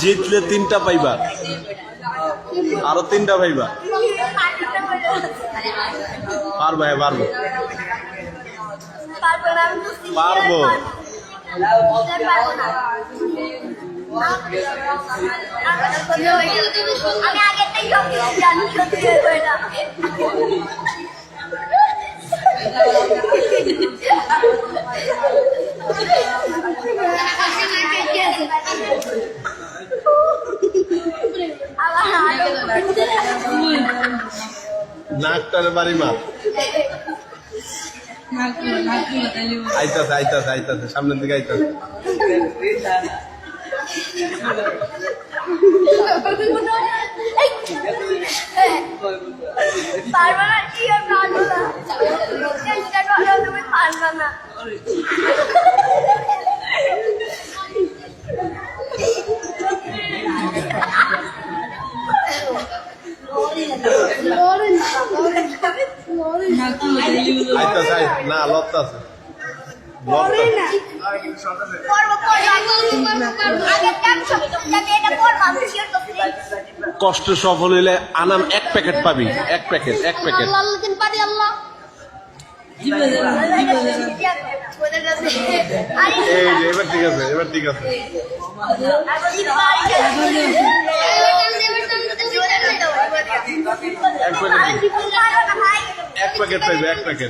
জিতলে 3টা পাইবা, আরো 3টা পাইবা। পারবা? পারবো পারবো। আমি আগে থেকে জানি সত্যি না। নাকটারে বাড়ি মার। আইতাছে আইতাছে আইতাছে, সামনের দিকে আইতাছে। পারবা না, কি আর পারবো না, চেষ্টা করলেও তুমি পারবা না। আইতাছে না, লড়তাছে। কষ্ট সফল হইলে আনাম 1 প্যাকেট পাবি, 1 প্যাকেট 1 প্যাকেট। এই যে এবার ঠিক আছে, এবার ঠিক আছে। 1 প্যাকেট পাইবে, 1 প্যাকেট।